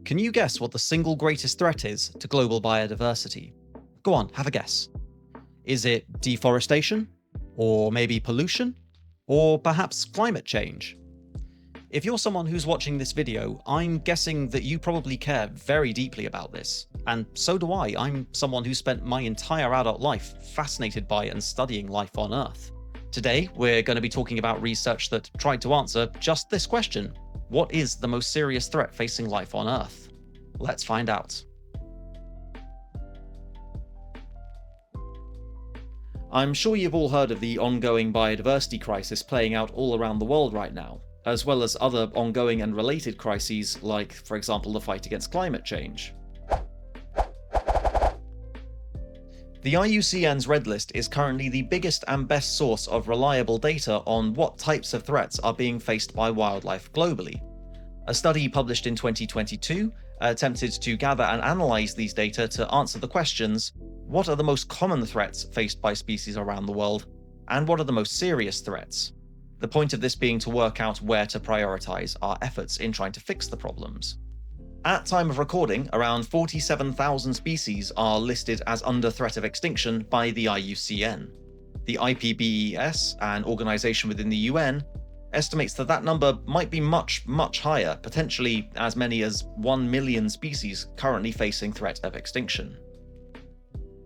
Can you guess what the single greatest threat is to global biodiversity? Go on, have a guess. Is it deforestation? Or maybe pollution? Or perhaps climate change? If you're someone who's watching this video, I'm guessing that you probably care very deeply about this. And so do I. I'm someone who spent my entire adult life fascinated by and studying life on Earth. Today, we're going to be talking about research that tried to answer just this question. What is the most serious threat facing life on Earth? Let's find out. I'm sure you've all heard of the ongoing biodiversity crisis playing out all around the world right now, as well as other ongoing and related crises like, for example, the fight against climate change. The IUCN's Red List is currently the biggest and best source of reliable data on what types of threats are being faced by wildlife globally. A study published in 2022 attempted to gather and analyze these data to answer the questions: what are the most common threats faced by species around the world, and what are the most serious threats? The point of this being to work out where to prioritize our efforts in trying to fix the problems. At time of recording, around 47,000 species are listed as under threat of extinction by the IUCN. The IPBES, an organization within the UN, estimates that that number might be much higher, potentially as many as 1 million species currently facing threat of extinction.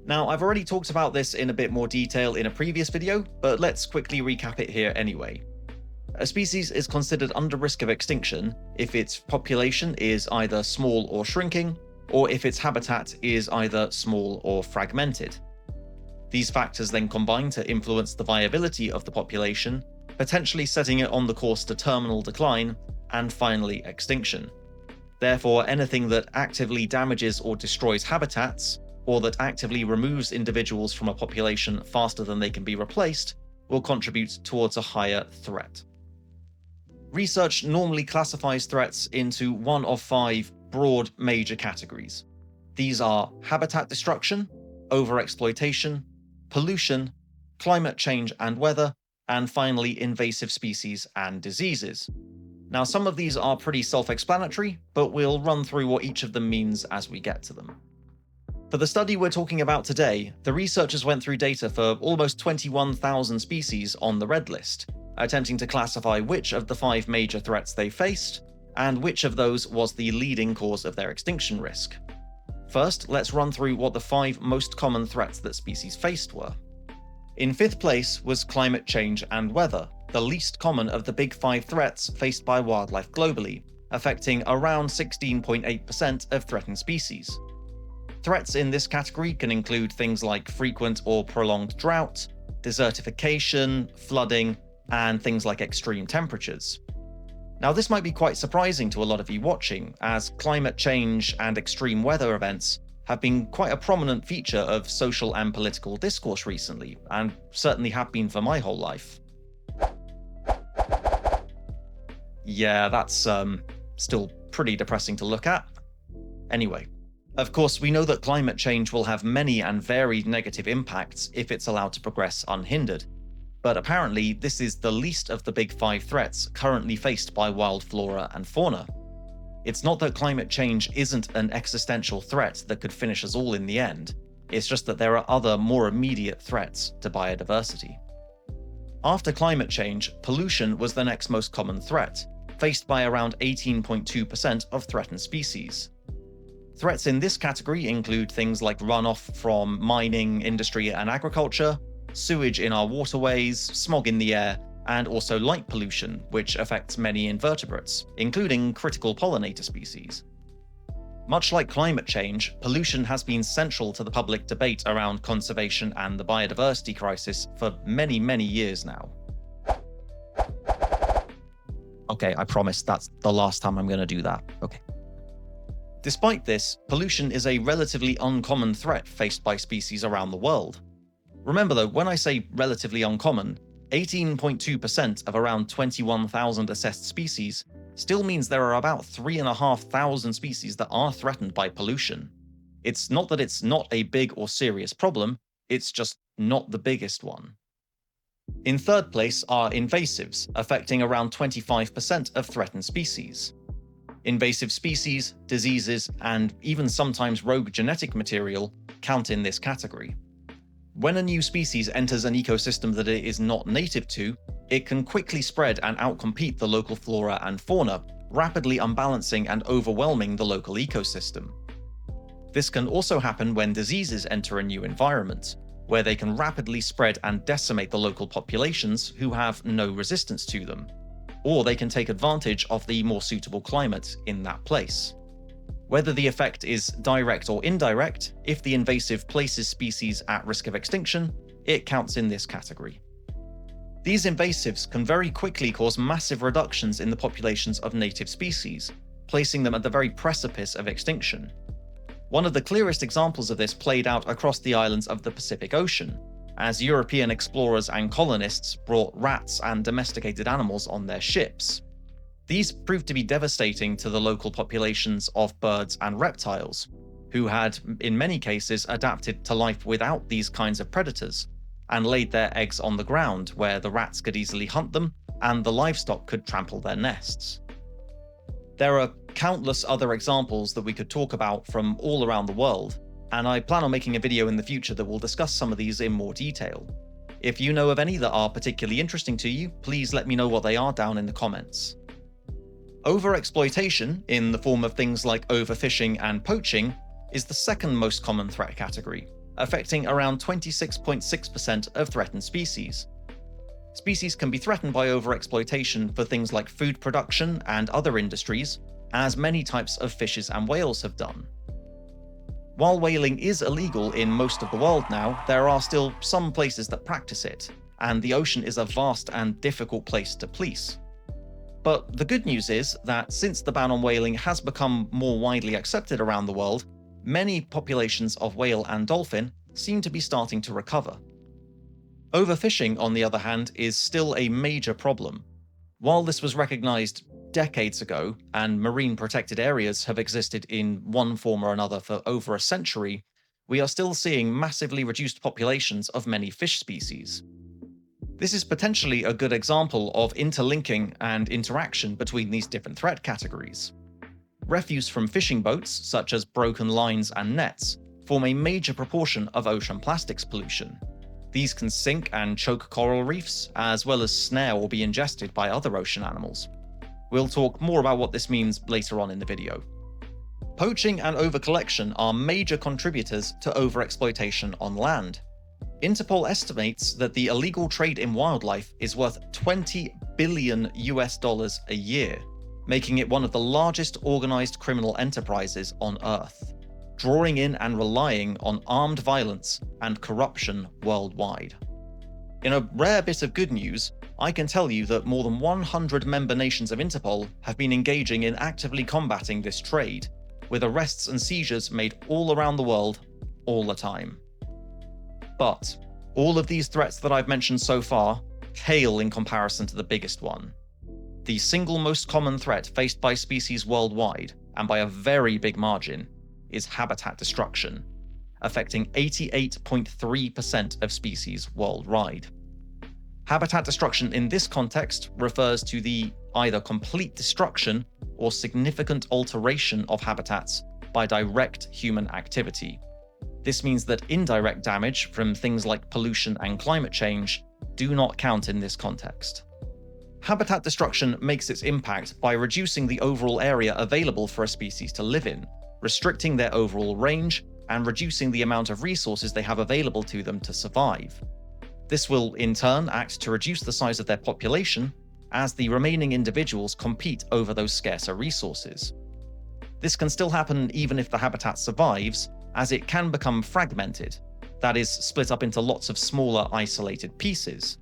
Now, I've already talked about this in a bit more detail in a previous video, but let's quickly recap it here anyway. A species is considered under risk of extinction if its population is either small or shrinking, or if its habitat is either small or fragmented. These factors then combine to influence the viability of the population, potentially setting it on the course to terminal decline, and finally extinction. Therefore, anything that actively damages or destroys habitats, or that actively removes individuals from a population faster than they can be replaced, will contribute towards a higher threat. Research normally classifies threats into one of 5 broad major categories. These are habitat destruction, overexploitation, pollution, climate change and weather, and finally invasive species and diseases. Now, some of these are pretty self-explanatory, but we'll run through what each of them means as we get to them. For the study we're talking about today, the researchers went through data for almost 21,000 species on the Red List, attempting to classify which of the 5 major threats they faced, and which of those was the leading cause of their extinction risk. First, let's run through what the 5 most common threats that species faced were. In 5th place was climate change and weather, the least common of the big 5 threats faced by wildlife globally, affecting around 16.8% of threatened species. Threats in this category can include things like frequent or prolonged drought, desertification, flooding, and things like extreme temperatures. Now, this might be quite surprising to a lot of you watching, as climate change and extreme weather events have been quite a prominent feature of social and political discourse recently, and certainly have been for my whole life. Yeah, that's still pretty depressing to look at. Anyway, of course, we know that climate change will have many and varied negative impacts if it's allowed to progress unhindered. But apparently, this is the least of the big 5 threats currently faced by wild flora and fauna. It's not that climate change isn't an existential threat that could finish us all in the end, it's just that there are other, more immediate threats to biodiversity. After climate change, pollution was the next most common threat, faced by around 18.2% of threatened species. Threats in this category include things like runoff from mining, industry and agriculture, sewage in our waterways, smog in the air, and also light pollution, which affects many invertebrates, including critical pollinator species. Much like climate change, pollution has been central to the public debate around conservation and the biodiversity crisis for many years now. Okay, I promise that's the last time I'm going to do that. Okay. Despite this, pollution is a relatively uncommon threat faced by species around the world. Remember though, when I say relatively uncommon, 18.2% of around 21,000 assessed species still means there are about 3,500 species that are threatened by pollution. It's not that it's not a big or serious problem, it's just not the biggest one. In 3rd place are invasives, affecting around 25% of threatened species. Invasive species, diseases, and even sometimes rogue genetic material count in this category. When a new species enters an ecosystem that it is not native to, it can quickly spread and outcompete the local flora and fauna, rapidly unbalancing and overwhelming the local ecosystem. This can also happen when diseases enter a new environment, where they can rapidly spread and decimate the local populations who have no resistance to them, or they can take advantage of the more suitable climate in that place. Whether the effect is direct or indirect, if the invasive places species at risk of extinction, it counts in this category. These invasives can very quickly cause massive reductions in the populations of native species, placing them at the very precipice of extinction. One of the clearest examples of this played out across the islands of the Pacific Ocean, as European explorers and colonists brought rats and domesticated animals on their ships. These proved to be devastating to the local populations of birds and reptiles, who had, in many cases, adapted to life without these kinds of predators, and laid their eggs on the ground where the rats could easily hunt them and the livestock could trample their nests. There are countless other examples that we could talk about from all around the world, and I plan on making a video in the future that will discuss some of these in more detail. If you know of any that are particularly interesting to you, please let me know what they are down in the comments. Overexploitation, in the form of things like overfishing and poaching, is the second most common threat category, affecting around 26.6% of threatened species. Species can be threatened by overexploitation for things like food production and other industries, as many types of fishes and whales have done. While whaling is illegal in most of the world now, there are still some places that practice it, and the ocean is a vast and difficult place to police. But the good news is that since the ban on whaling has become more widely accepted around the world, many populations of whale and dolphin seem to be starting to recover. Overfishing, on the other hand, is still a major problem. While this was recognized decades ago, and marine protected areas have existed in one form or another for over a century, we are still seeing massively reduced populations of many fish species. This is potentially a good example of interlinking and interaction between these different threat categories. Refuse from fishing boats, such as broken lines and nets, form a major proportion of ocean plastics pollution. These can sink and choke coral reefs, as well as snare or be ingested by other ocean animals. We'll talk more about what this means later on in the video. Poaching and overcollection are major contributors to overexploitation on land. Interpol estimates that the illegal trade in wildlife is worth $20 billion a year, making it one of the largest organized criminal enterprises on Earth, drawing in and relying on armed violence and corruption worldwide. In a rare bit of good news, I can tell you that more than 100 member nations of Interpol have been engaging in actively combating this trade, with arrests and seizures made all around the world, all the time. But all of these threats that I've mentioned so far pale in comparison to the biggest one. The single most common threat faced by species worldwide, and by a very big margin, is habitat destruction, affecting 88.3% of species worldwide. Habitat destruction in this context refers to the either complete destruction or significant alteration of habitats by direct human activity. This means that indirect damage from things like pollution and climate change do not count in this context. Habitat destruction makes its impact by reducing the overall area available for a species to live in, restricting their overall range, and reducing the amount of resources they have available to them to survive. This will, in turn, act to reduce the size of their population as the remaining individuals compete over those scarcer resources. This can still happen even if the habitat survives, as it can become fragmented, that is, split up into lots of smaller, isolated pieces.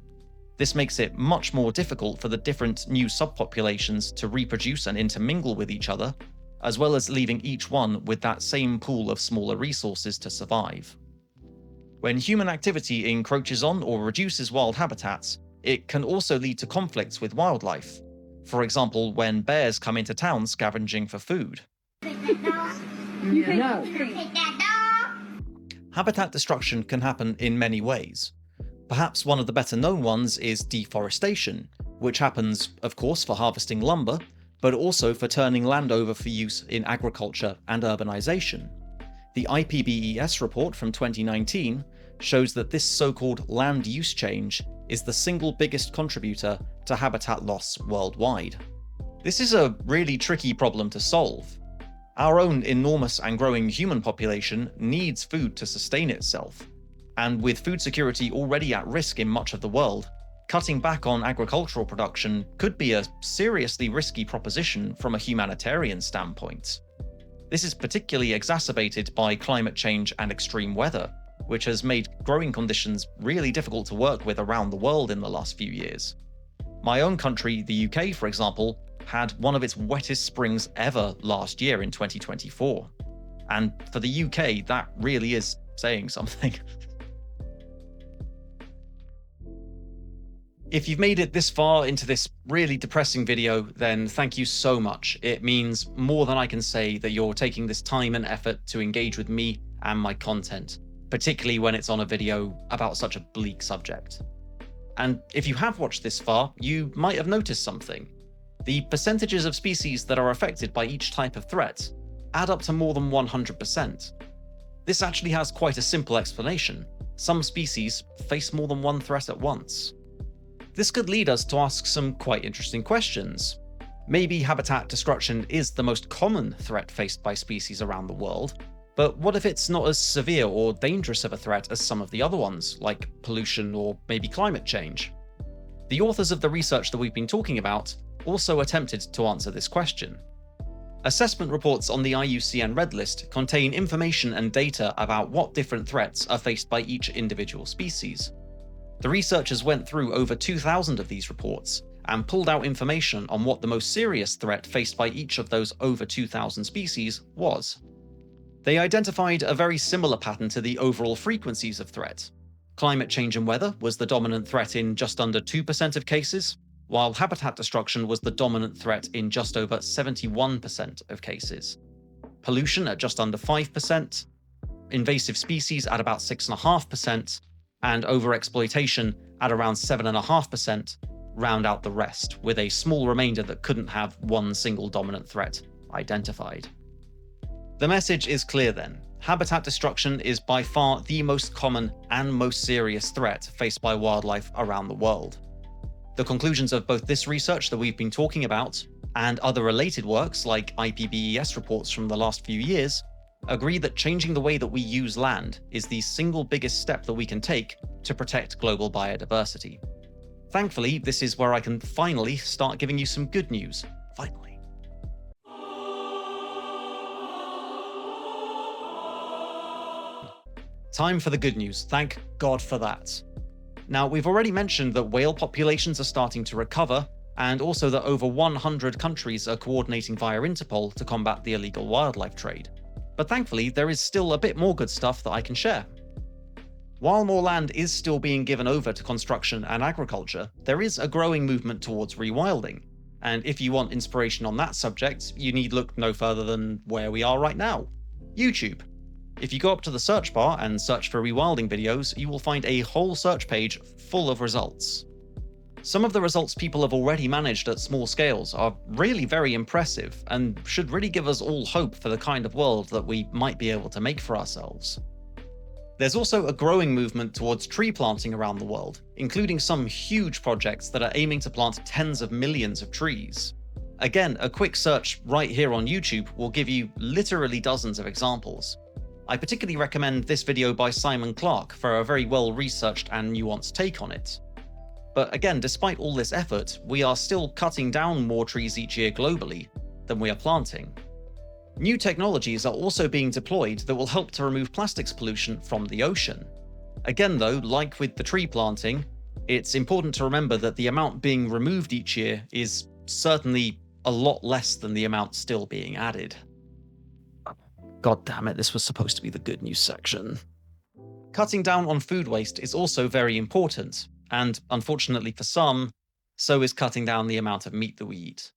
This makes it much more difficult for the different new subpopulations to reproduce and intermingle with each other, as well as leaving each one with that same pool of smaller resources to survive. When human activity encroaches on or reduces wild habitats, it can also lead to conflicts with wildlife. For example, when bears come into town scavenging for food. No. Habitat destruction can happen in many ways. Perhaps one of the better known ones is deforestation, which happens, of course, for harvesting lumber, but also for turning land over for use in agriculture and urbanization. The IPBES report from 2019 shows that this so-called land use change is the single biggest contributor to habitat loss worldwide. This is a really tricky problem to solve. Our own enormous and growing human population needs food to sustain itself, and with food security already at risk in much of the world, cutting back on agricultural production could be a seriously risky proposition from a humanitarian standpoint. This is particularly exacerbated by climate change and extreme weather, which has made growing conditions really difficult to work with around the world in the last few years. My own country, the UK, for example, had one of its wettest springs ever last year in 2024. And for the UK, that really is saying something. If you've made it this far into this really depressing video, then thank you so much. It means more than I can say that you're taking this time and effort to engage with me and my content, particularly when it's on a video about such a bleak subject. And if you have watched this far, you might have noticed something. The percentages of species that are affected by each type of threat add up to more than 100%. This actually has quite a simple explanation. Some species face more than one threat at once. This could lead us to ask some quite interesting questions. Maybe habitat destruction is the most common threat faced by species around the world, but what if it's not as severe or dangerous of a threat as some of the other ones, like pollution or maybe climate change? The authors of the research that we've been talking about also attempted to answer this question. Assessment reports on the IUCN Red List contain information and data about what different threats are faced by each individual species. The researchers went through over 2,000 of these reports and pulled out information on what the most serious threat faced by each of those over 2,000 species was. They identified a very similar pattern to the overall frequencies of threat. Climate change and weather was the dominant threat in just under 2% of cases, while habitat destruction was the dominant threat in just over 71% of cases. Pollution at just under 5%, invasive species at about 6.5%, and overexploitation at around 7.5% round out the rest, with a small remainder that couldn't have one single dominant threat identified. The message is clear then. Habitat destruction is by far the most common and most serious threat faced by wildlife around the world. The conclusions of both this research that we've been talking about and other related works like IPBES reports from the last few years agree that changing the way that we use land is the single biggest step that we can take to protect global biodiversity. Thankfully, this is where I can finally start giving you some good news. Finally. Time for the good news. Thank God for that. Now, we've already mentioned that whale populations are starting to recover, and also that over 100 countries are coordinating via Interpol to combat the illegal wildlife trade. But thankfully, there is still a bit more good stuff that I can share. While more land is still being given over to construction and agriculture, there is a growing movement towards rewilding. And if you want inspiration on that subject, you need look no further than where we are right now: YouTube. If you go up to the search bar and search for rewilding videos, you will find a whole search page full of results. Some of the results people have already managed at small scales are really very impressive and should really give us all hope for the kind of world that we might be able to make for ourselves. There's also a growing movement towards tree planting around the world, including some huge projects that are aiming to plant tens of millions of trees. Again, a quick search right here on YouTube will give you literally dozens of examples. I particularly recommend this video by Simon Clark for a very well-researched and nuanced take on it. But again, despite all this effort, we are still cutting down more trees each year globally than we are planting. New technologies are also being deployed that will help to remove plastics pollution from the ocean. Again though, like with the tree planting, it's important to remember that the amount being removed each year is certainly a lot less than the amount still being added. God damn it, this was supposed to be the good news section. Cutting down on food waste is also very important, and unfortunately for some, so is cutting down the amount of meat that we eat.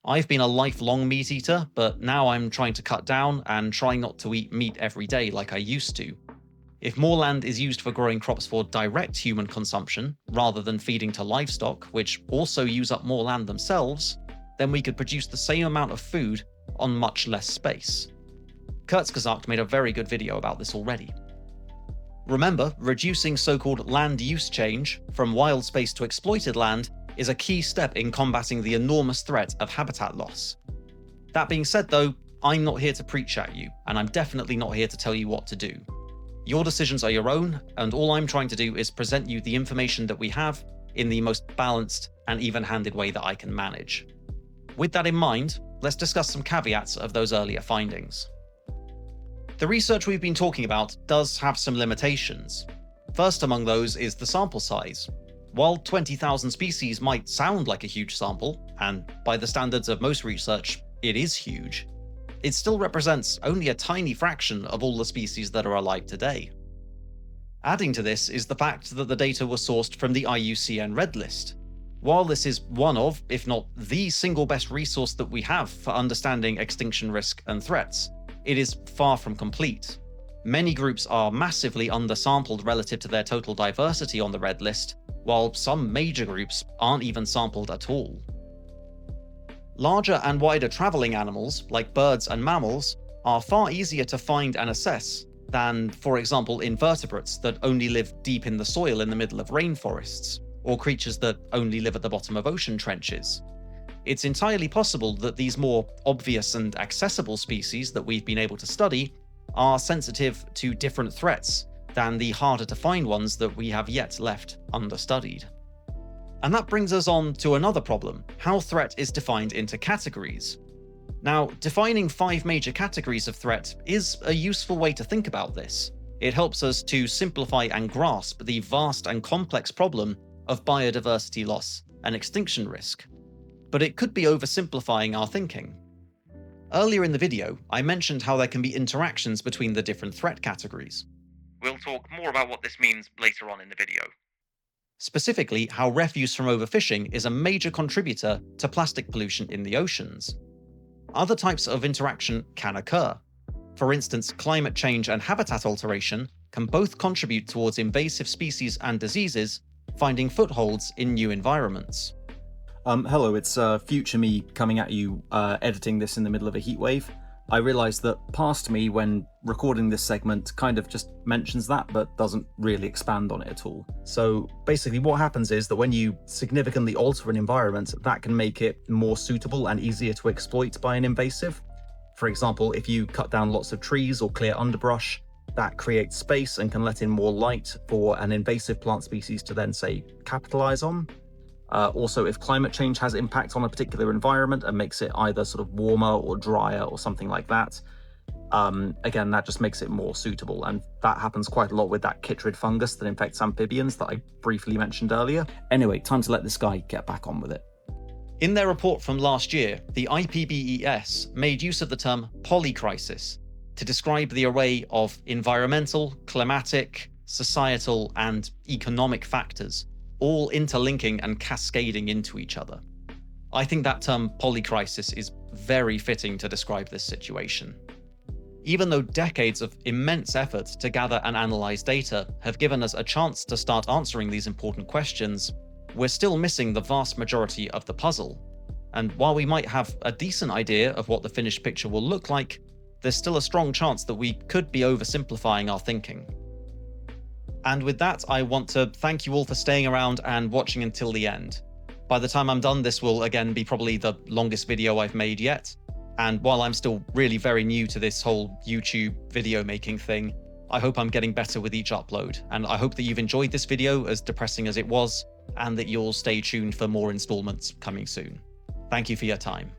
I've been a lifelong meat eater, but now I'm trying to cut down and try not to eat meat every day like I used to. If more land is used for growing crops for direct human consumption, rather than feeding to livestock, which also use up more land themselves, then we could produce the same amount of food on much less space. Kurzgesagt made a very good video about this already. Remember, reducing so-called land use change from wild space to exploited land is a key step in combating the enormous threat of habitat loss. That being said though, I'm not here to preach at you, and I'm definitely not here to tell you what to do. Your decisions are your own, and all I'm trying to do is present you the information that we have in the most balanced and even-handed way that I can manage. With that in mind, let's discuss some caveats of those earlier findings. The research we've been talking about does have some limitations. First among those is the sample size. While 20,000 species might sound like a huge sample, and by the standards of most research, it is huge, it still represents only a tiny fraction of all the species that are alive today. Adding to this is the fact that the data was sourced from the IUCN Red List. While this is one of, if not the single best resource that we have for understanding extinction risk and threats, it is far from complete. Many groups are massively undersampled relative to their total diversity on the Red List, while some major groups aren't even sampled at all. Larger and wider travelling animals, like birds and mammals, are far easier to find and assess than, for example, invertebrates that only live deep in the soil in the middle of rainforests, or creatures that only live at the bottom of ocean trenches. It's entirely possible that these more obvious and accessible species that we've been able to study are sensitive to different threats than the harder to find ones that we have yet left understudied. And that brings us on to another problem: how threat is defined into categories. Now, defining 5 major categories of threat is a useful way to think about this. It helps us to simplify and grasp the vast and complex problem of biodiversity loss and extinction risk. But it could be oversimplifying our thinking. Earlier in the video, I mentioned how there can be interactions between the different threat categories. We'll talk more about what this means later on in the video. Specifically, how refuse from overfishing is a major contributor to plastic pollution in the oceans. Other types of interaction can occur. For instance, climate change and habitat alteration can both contribute towards invasive species and diseases finding footholds in new environments. Hello, it's future me coming at you, editing this in the middle of a heatwave. I realised that past me, when recording this segment, kind of just mentions that, but doesn't really expand on it at all. So basically what happens is that when you significantly alter an environment, that can make it more suitable and easier to exploit by an invasive. For example, if you cut down lots of trees or clear underbrush, that creates space and can let in more light for an invasive plant species to then, say, capitalise on. Also, if climate change has impact on a particular environment and makes it either sort of warmer or drier or something like that, again, that just makes it more suitable. And that happens quite a lot with that chytrid fungus that infects amphibians that I briefly mentioned earlier. Anyway, time to let this guy get back on with it. In their report from last year, the IPBES made use of the term polycrisis to describe the array of environmental, climatic, societal, and economic factors, all interlinking and cascading into each other. I think that term polycrisis is very fitting to describe this situation. Even though decades of immense effort to gather and analyze data have given us a chance to start answering these important questions, we're still missing the vast majority of the puzzle. And while we might have a decent idea of what the finished picture will look like, there's still a strong chance that we could be oversimplifying our thinking. And with that, I want to thank you all for staying around and watching until the end. By the time I'm done, this will again be probably the longest video I've made yet. And while I'm still really very new to this whole YouTube video making thing, I hope I'm getting better with each upload. And I hope that you've enjoyed this video, as depressing as it was, and that you'll stay tuned for more installments coming soon. Thank you for your time.